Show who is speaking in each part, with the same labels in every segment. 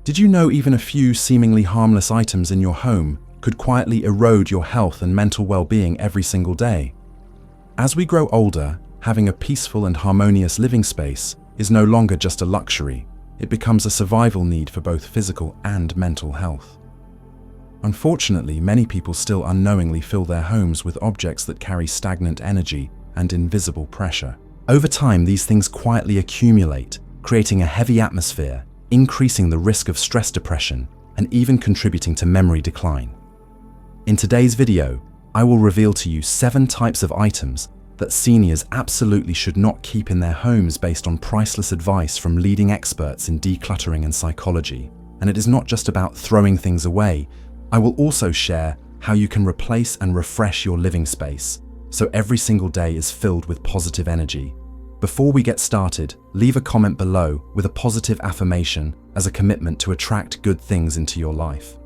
Speaker 1: Did you know even a few seemingly harmless items in your home could quietly erode your health and mental well-being every single day? As we grow older, having a peaceful and harmonious living space is no longer just a luxury. It becomes a survival need for both physical and mental health. Unfortunately, many people still unknowingly fill their homes with objects that carry stagnant energy and invisible pressure. Over time, these things quietly accumulate, creating a heavy atmosphere, increasing the risk of stress, depression, and even contributing to memory decline. In today's video, I will reveal to you 7 types of items that seniors absolutely should not keep in their homes based on priceless advice from leading experts in decluttering and psychology. And it is not just about throwing things away. I will also share how you can replace and refresh your living space so every single day is filled with positive energy. Before we get started, leave a comment below with a positive affirmation as a commitment to attract good things into your life.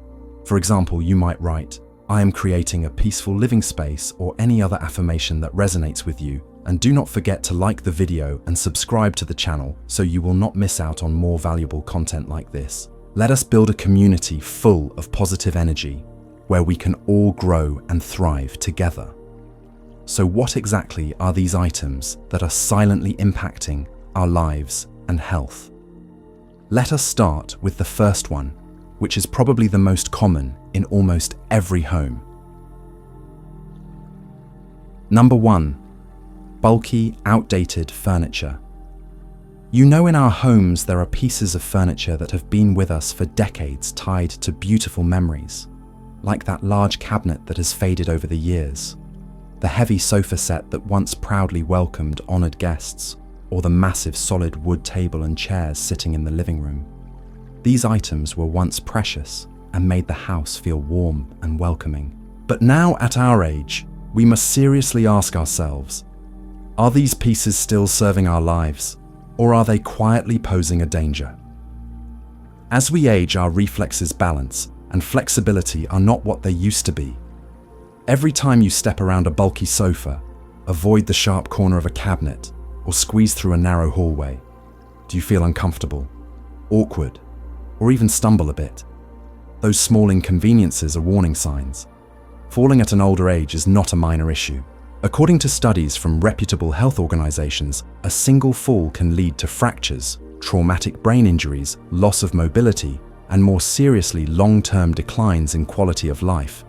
Speaker 1: For example, you might write, "I am creating a peaceful living space," or any other affirmation that resonates with you. And do not forget to like the video and subscribe to the channel so you will not miss out on more valuable content like this. Let us build a community full of positive energy where we can all grow and thrive together. So what exactly are these items that are silently impacting our lives and health? Let us start with the first one, which is probably the most common in almost every home. Number 1. Bulky, outdated furniture. You know, in our homes there are pieces of furniture that have been with us for decades, tied to beautiful memories, like that large cabinet that has faded over the years, the heavy sofa set that once proudly welcomed honored guests, or the massive solid wood table and chairs sitting in the living room. These items were once precious and made the house feel warm and welcoming. But now, at our age, we must seriously ask ourselves, are these pieces still serving our lives, or are they quietly posing a danger? As we age, our reflexes, balance, and flexibility are not what they used to be. Every time you step around a bulky sofa, avoid the sharp corner of a cabinet, or squeeze through a narrow hallway, do you feel uncomfortable, awkward, or even stumble a bit? Those small inconveniences are warning signs. Falling at an older age is not a minor issue. According to studies from reputable health organizations, a single fall can lead to fractures, traumatic brain injuries, loss of mobility, and more seriously, long-term declines in quality of life.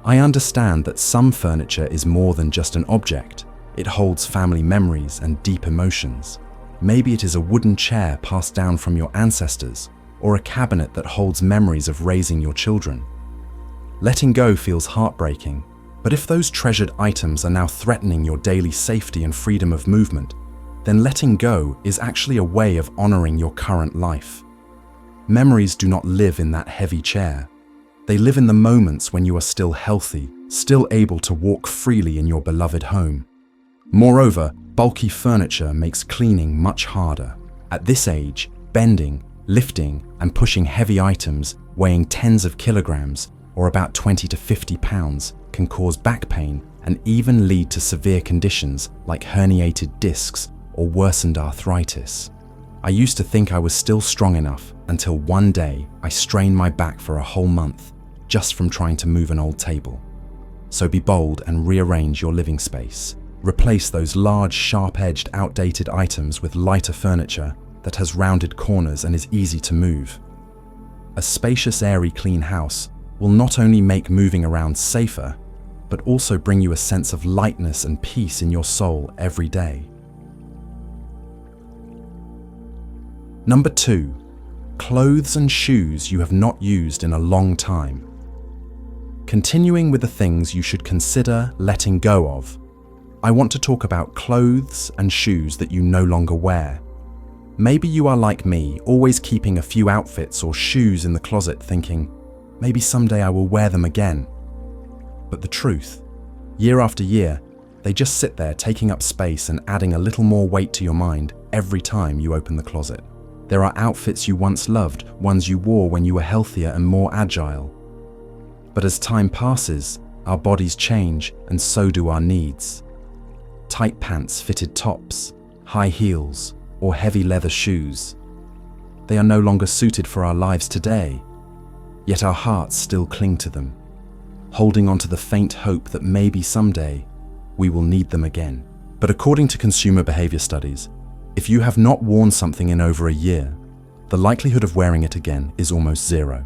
Speaker 1: I understand that some furniture is more than just an object. It holds family memories and deep emotions. Maybe it is a wooden chair passed down from your ancestors, or a cabinet that holds memories of raising your children. Letting go feels heartbreaking, but if those treasured items are now threatening your daily safety and freedom of movement, then letting go is actually a way of honoring your current life. Memories do not live in that heavy chair. They live in the moments when you are still healthy, still able to walk freely in your beloved home. Moreover, bulky furniture makes cleaning much harder. At this age, bending, lifting, and pushing heavy items weighing tens of kilograms, or about 20 to 50 pounds, can cause back pain and even lead to severe conditions like herniated discs or worsened arthritis. I used to think I was still strong enough until one day I strained my back for a whole month just from trying to move an old table. So be bold and rearrange your living space. Replace those large, sharp-edged, outdated items with lighter furniture that has rounded corners and is easy to move. A spacious, airy, clean house will not only make moving around safer, but also bring you a sense of lightness and peace in your soul every day. Number 2. Clothes and shoes you have not used in a long time. Continuing with the things you should consider letting go of, I want to talk about clothes and shoes that you no longer wear. Maybe you are like me, always keeping a few outfits or shoes in the closet thinking, maybe someday I will wear them again. But the truth, year after year, they just sit there taking up space and adding a little more weight to your mind every time you open the closet. There are outfits you once loved, ones you wore when you were healthier and more agile. But as time passes, our bodies change and so do our needs. Tight pants, fitted tops, high heels, or heavy leather shoes. They are no longer suited for our lives today, yet our hearts still cling to them, holding on to the faint hope that maybe someday we will need them again. But according to consumer behavior studies, if you have not worn something in over a year, the likelihood of wearing it again is almost zero.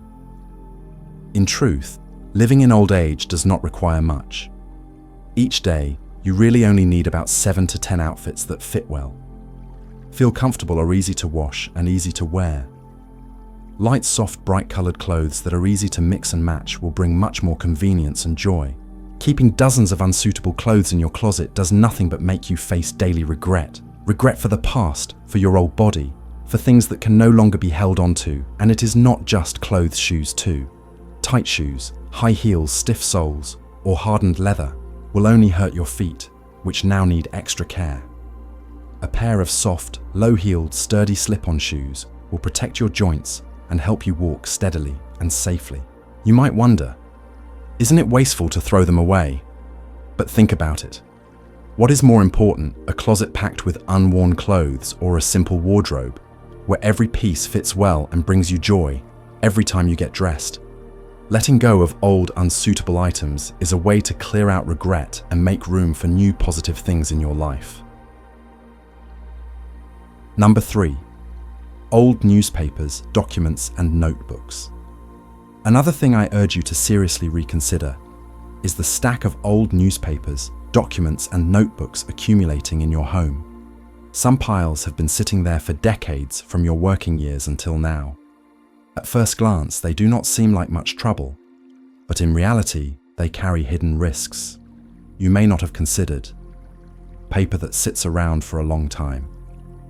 Speaker 1: In truth, living in old age does not require much. Each day, you really only need about 7 to 10 outfits that fit well, feel comfortable, are easy to wash and easy to wear. Light, soft, bright-colored clothes that are easy to mix and match will bring much more convenience and joy. Keeping dozens of unsuitable clothes in your closet does nothing but make you face daily regret. Regret for the past, for your old body, for things that can no longer be held onto, and it is not just clothes, shoes too. Tight shoes, high heels, stiff soles, or hardened leather will only hurt your feet, which now need extra care. A pair of soft, low-heeled, sturdy slip-on shoes will protect your joints and help you walk steadily and safely. You might wonder, isn't it wasteful to throw them away? But think about it. What is more important, a closet packed with unworn clothes or a simple wardrobe, where every piece fits well and brings you joy every time you get dressed? Letting go of old, unsuitable items is a way to clear out regret and make room for new positive things in your life. Number 3. Old newspapers, documents, and notebooks. Another thing I urge you to seriously reconsider is the stack of old newspapers, documents, and notebooks accumulating in your home. Some piles have been sitting there for decades, from your working years until now. At first glance, they do not seem like much trouble, but in reality, they carry hidden risks you may not have considered. Paper that sits around for a long time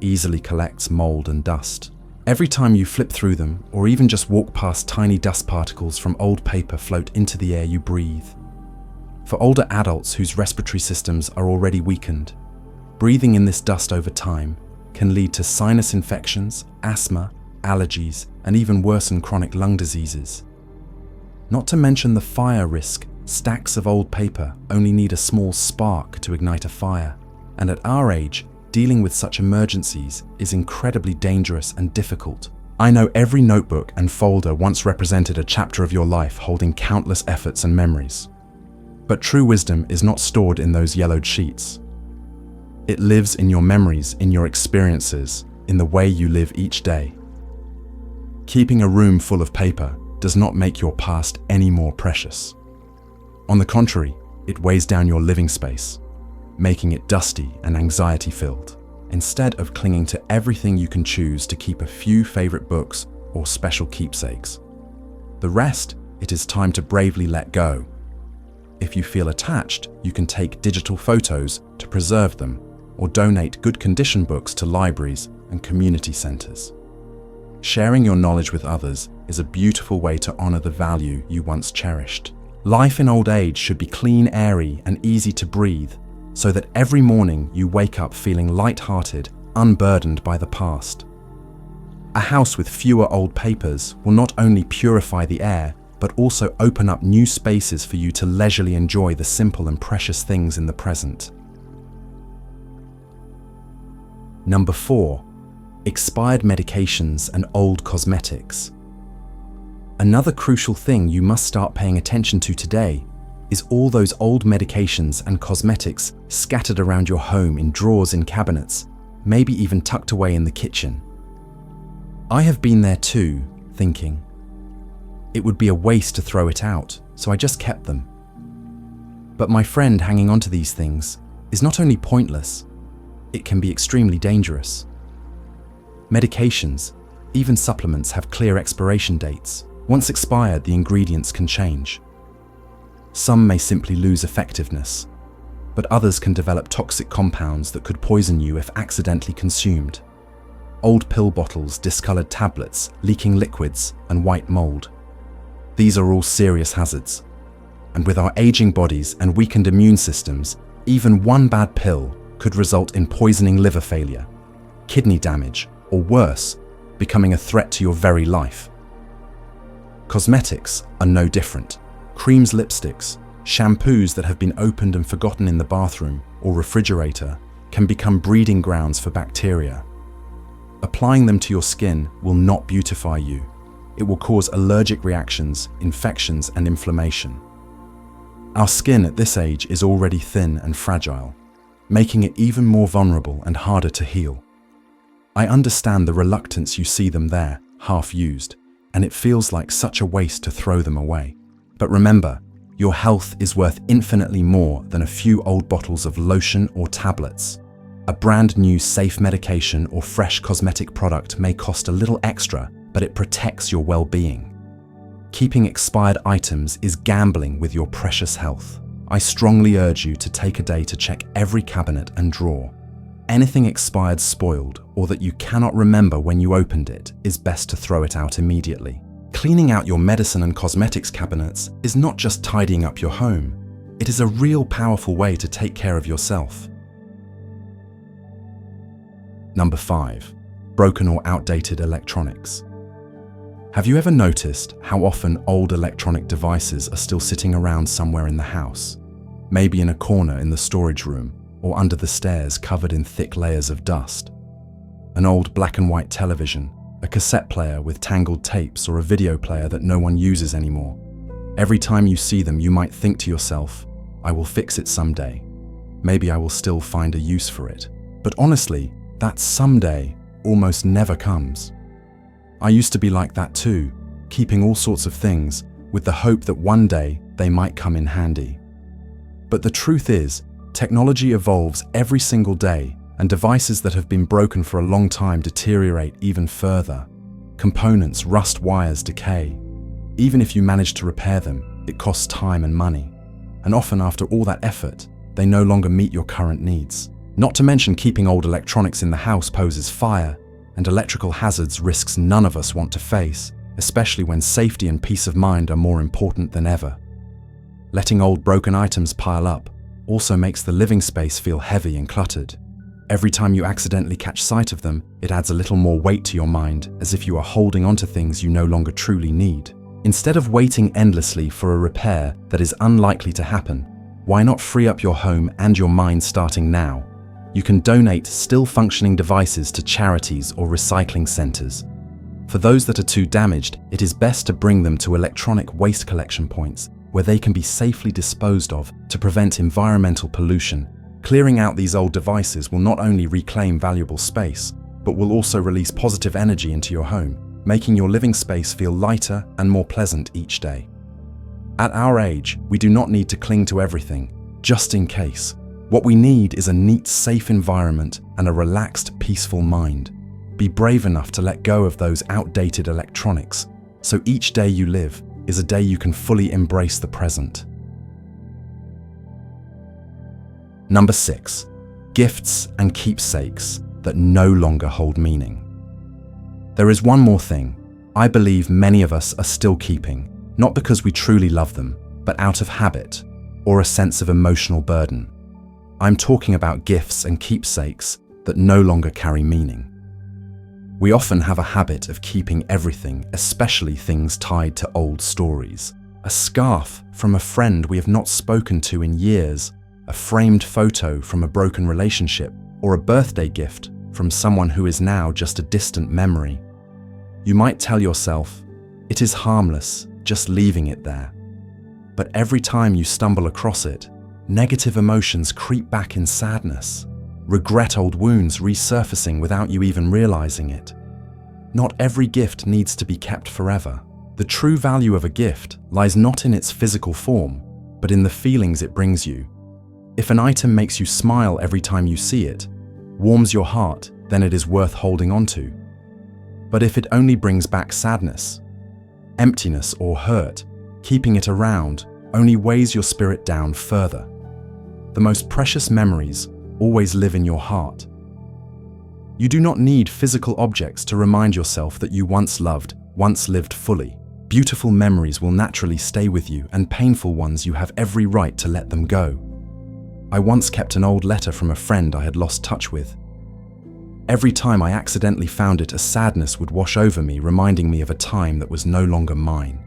Speaker 1: easily collects mold and dust. Every time you flip through them, or even just walk past, tiny dust particles from old paper float into the air you breathe. For older adults whose respiratory systems are already weakened, breathing in this dust over time can lead to sinus infections, asthma, allergies, and even worsen chronic lung diseases. Not to mention the fire risk. Stacks of old paper only need a small spark to ignite a fire, and at our age, dealing with such emergencies is incredibly dangerous and difficult. I know every notebook and folder once represented a chapter of your life holding countless efforts and memories. But true wisdom is not stored in those yellowed sheets. It lives in your memories, in your experiences, in the way you live each day. Keeping a room full of paper does not make your past any more precious. On the contrary, it weighs down your living space, making it dusty and anxiety-filled. Instead of clinging to everything, you can choose to keep a few favorite books or special keepsakes. The rest, it is time to bravely let go. If you feel attached, you can take digital photos to preserve them, or donate good condition books to libraries and community centers. Sharing your knowledge with others is a beautiful way to honor the value you once cherished. Life in old age should be clean, airy, and easy to breathe, so that every morning you wake up feeling light-hearted, unburdened by the past. A house with fewer old papers will not only purify the air, but also open up new spaces for you to leisurely enjoy the simple and precious things in the present. Number 4. Expired medications and old cosmetics. Another crucial thing you must start paying attention to today is all those old medications and cosmetics scattered around your home in drawers in cabinets, maybe even tucked away in the kitchen. I have been there too, thinking, it would be a waste to throw it out, so I just kept them. But my friend, hanging on to these things is not only pointless, it can be extremely dangerous. Medications, even supplements, have clear expiration dates. Once expired, the ingredients can change. Some may simply lose effectiveness, but others can develop toxic compounds that could poison you if accidentally consumed. Old pill bottles, discolored tablets, leaking liquids, and white mold. These are all serious hazards. And with our aging bodies and weakened immune systems, even one bad pill could result in poisoning liver failure, kidney damage, or worse, becoming a threat to your very life. Cosmetics are no different. Creams, lipsticks, shampoos that have been opened and forgotten in the bathroom or refrigerator can become breeding grounds for bacteria. Applying them to your skin will not beautify you. It will cause allergic reactions, infections, and inflammation. Our skin at this age is already thin and fragile, making it even more vulnerable and harder to heal. I understand the reluctance you see them there, half used, and it feels like such a waste to throw them away. But remember, your health is worth infinitely more than a few old bottles of lotion or tablets. A brand new safe medication or fresh cosmetic product may cost a little extra, but it protects your well-being. Keeping expired items is gambling with your precious health. I strongly urge you to take a day to check every cabinet and drawer. Anything expired, spoiled, or that you cannot remember when you opened it is best to throw it out immediately. Cleaning out your medicine and cosmetics cabinets is not just tidying up your home. It is a real powerful way to take care of yourself. Number 5. Broken or outdated electronics. Have you ever noticed how often old electronic devices are still sitting around somewhere in the house? Maybe in a corner in the storage room or under the stairs covered in thick layers of dust. An old black and white television, a cassette player with tangled tapes, or a video player that no one uses anymore. Every time you see them, you might think to yourself, I will fix it someday. Maybe I will still find a use for it. But honestly, that someday almost never comes. I used to be like that too, keeping all sorts of things with the hope that one day they might come in handy. But the truth is, technology evolves every single day, and devices that have been broken for a long time deteriorate even further. Components rust, wires decay. Even if you manage to repair them, it costs time and money. And often after all that effort, they no longer meet your current needs. Not to mention, keeping old electronics in the house poses fire and electrical hazards, risks none of us want to face, especially when safety and peace of mind are more important than ever. Letting old broken items pile up also makes the living space feel heavy and cluttered. Every time you accidentally catch sight of them, it adds a little more weight to your mind, as if you are holding onto things you no longer truly need. Instead of waiting endlessly for a repair that is unlikely to happen, why not free up your home and your mind starting now? You can donate still functioning devices to charities or recycling centers. For those that are too damaged, it is best to bring them to electronic waste collection points where they can be safely disposed of to prevent environmental pollution. Clearing out these old devices will not only reclaim valuable space, but will also release positive energy into your home, making your living space feel lighter and more pleasant each day. At our age, we do not need to cling to everything, just in case. What we need is a neat, safe environment and a relaxed, peaceful mind. Be brave enough to let go of those outdated electronics, so each day you live is a day you can fully embrace the present. Number 6. Gifts and keepsakes that no longer hold meaning. There is one more thing I believe many of us are still keeping, not because we truly love them, but out of habit or a sense of emotional burden. I'm talking about gifts and keepsakes that no longer carry meaning. We often have a habit of keeping everything, especially things tied to old stories. A scarf from a friend we have not spoken to in years, a framed photo from a broken relationship, or a birthday gift from someone who is now just a distant memory. You might tell yourself, it is harmless, just leaving it there. But every time you stumble across it, negative emotions creep back in sadness, regret, old wounds resurfacing without you even realizing it. Not every gift needs to be kept forever. The true value of a gift lies not in its physical form, but in the feelings it brings you. If an item makes you smile every time you see it, warms your heart, then it is worth holding on to. But if it only brings back sadness, emptiness, or hurt, keeping it around only weighs your spirit down further. The most precious memories always live in your heart. You do not need physical objects to remind yourself that you once loved, once lived fully. Beautiful memories will naturally stay with you, and painful ones you have every right to let them go. I once kept an old letter from a friend I had lost touch with. Every time I accidentally found it, a sadness would wash over me, reminding me of a time that was no longer mine.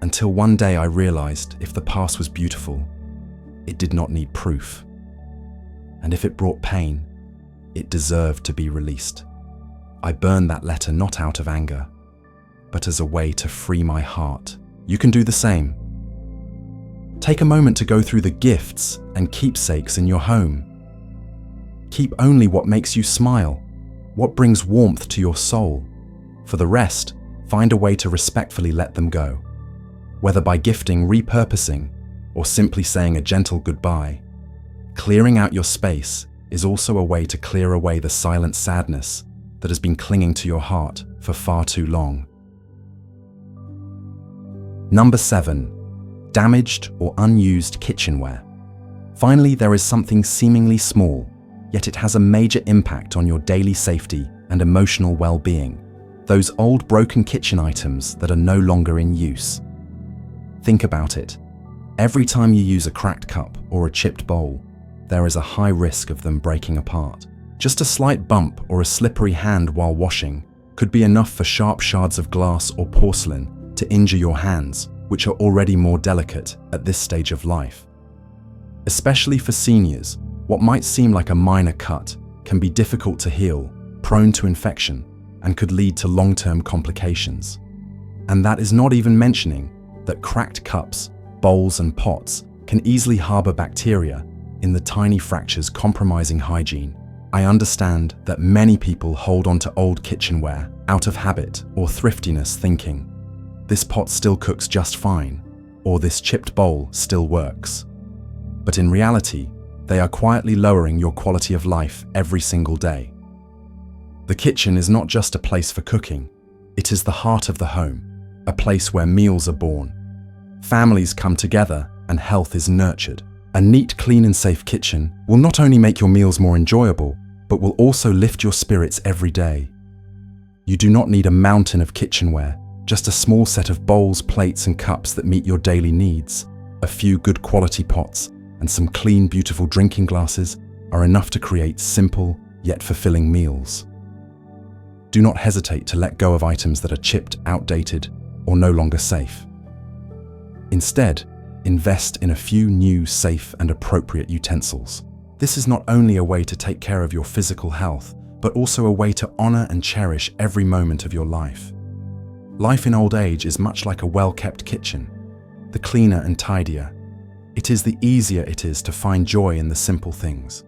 Speaker 1: Until one day I realized if the past was beautiful, it did not need proof. And if it brought pain, it deserved to be released. I burn that letter not out of anger, but as a way to free my heart. You can do the same. Take a moment to go through the gifts and keepsakes in your home. Keep only what makes you smile, what brings warmth to your soul. For the rest, find a way to respectfully let them go. Whether by gifting, repurposing, or simply saying a gentle goodbye, clearing out your space is also a way to clear away the silent sadness that has been clinging to your heart for far too long. Number 7. Damaged or unused kitchenware. Finally, there is something seemingly small, yet it has a major impact on your daily safety and emotional well-being. Those old broken kitchen items that are no longer in use. Think about it. Every time you use a cracked cup or a chipped bowl, there is a high risk of them breaking apart. Just a slight bump or a slippery hand while washing could be enough for sharp shards of glass or porcelain to injure your hands, which are already more delicate at this stage of life. Especially for seniors, what might seem like a minor cut can be difficult to heal, prone to infection, and could lead to long-term complications. And that is not even mentioning that cracked cups, bowls, and pots can easily harbor bacteria in the tiny fractures compromising hygiene. I understand that many people hold on to old kitchenware out of habit or thriftiness, thinking, this pot still cooks just fine, or this chipped bowl still works. But in reality, they are quietly lowering your quality of life every single day. The kitchen is not just a place for cooking, it is the heart of the home, a place where meals are born, families come together, and health is nurtured. A neat, clean, and safe kitchen will not only make your meals more enjoyable, but will also lift your spirits every day. You do not need a mountain of kitchenware, just a small set of bowls, plates, and cups that meet your daily needs. A few good quality pots and some clean, beautiful drinking glasses are enough to create simple yet fulfilling meals. Do not hesitate to let go of items that are chipped, outdated, or no longer safe. Instead, invest in a few new, safe, and appropriate utensils. This is not only a way to take care of your physical health, but also a way to honor and cherish every moment of your life. Life in old age is much like a well-kept kitchen. The cleaner and tidier it is, the easier it is to find joy in the simple things.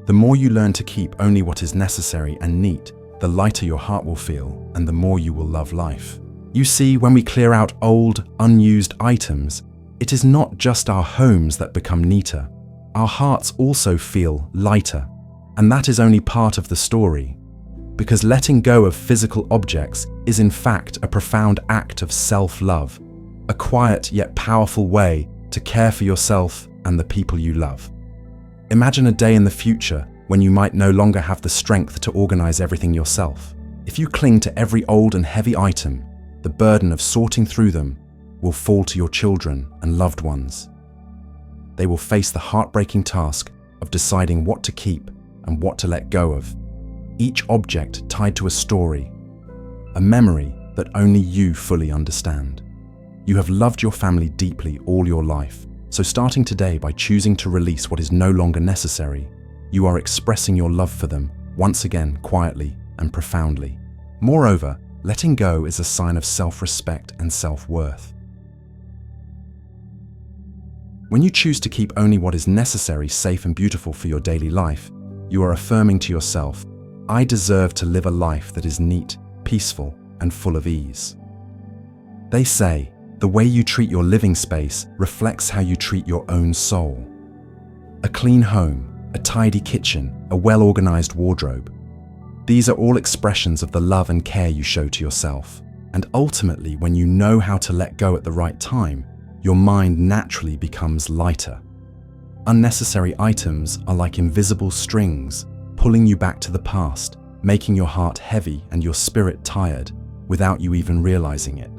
Speaker 1: The more you learn to keep only what is necessary and neat, the lighter your heart will feel and the more you will love life. You see, when we clear out old, unused items, it is not just our homes that become neater. Our hearts also feel lighter. And that is only part of the story. Because letting go of physical objects is in fact a profound act of self-love, a quiet yet powerful way to care for yourself and the people you love. Imagine a day in the future when you might no longer have the strength to organize everything yourself. If you cling to every old and heavy item, the burden of sorting through them will fall to your children and loved ones. They will face the heartbreaking task of deciding what to keep and what to let go of. Each object tied to a story, a memory that only you fully understand. You have loved your family deeply all your life, so starting today by choosing to release what is no longer necessary, you are expressing your love for them once again quietly and profoundly. Moreover, letting go is a sign of self-respect and self-worth. When you choose to keep only what is necessary, safe, and beautiful for your daily life, you are affirming to yourself, I deserve to live a life that is neat, peaceful, and full of ease. They say, the way you treat your living space reflects how you treat your own soul. A clean home, a tidy kitchen, a well-organized wardrobe. These are all expressions of the love and care you show to yourself. And ultimately, when you know how to let go at the right time, your mind naturally becomes lighter. Unnecessary items are like invisible strings, pulling you back to the past, making your heart heavy and your spirit tired, without you even realizing it.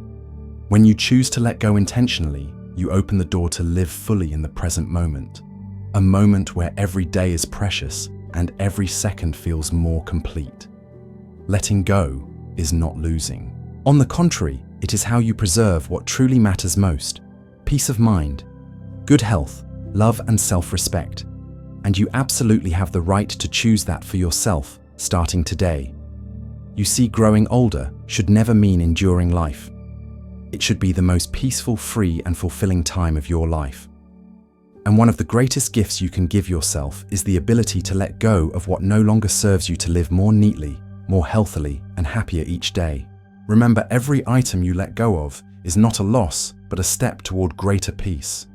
Speaker 1: When you choose to let go intentionally, you open the door to live fully in the present moment. A moment where every day is precious and every second feels more complete. Letting go is not losing. On the contrary, it is how you preserve what truly matters most: peace of mind, good health, love, and self-respect. And you absolutely have the right to choose that for yourself, starting today. You see, growing older should never mean enduring life. It should be the most peaceful, free, and fulfilling time of your life. And one of the greatest gifts you can give yourself is the ability to let go of what no longer serves you, to live more neatly, more healthily, and happier each day. Remember, every item you let go of is not a loss, but a step toward greater peace.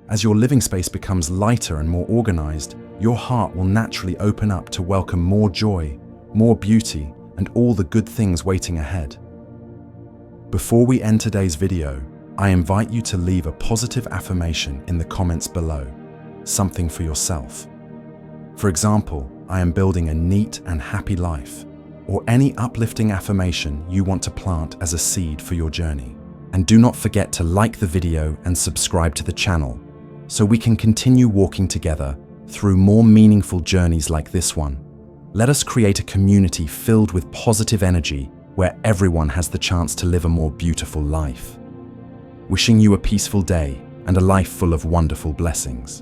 Speaker 1: As your living space becomes lighter and more organized, your heart will naturally open up to welcome more joy, more beauty, and all the good things waiting ahead. Before we end today's video, I invite you to leave a positive affirmation in the comments below, something for yourself. For example, I am building a neat and happy life, or any uplifting affirmation you want to plant as a seed for your journey. And do not forget to like the video and subscribe to the channel, so we can continue walking together through more meaningful journeys like this one. Let us create a community filled with positive energy where everyone has the chance to live a more beautiful life. Wishing you a peaceful day and a life full of wonderful blessings.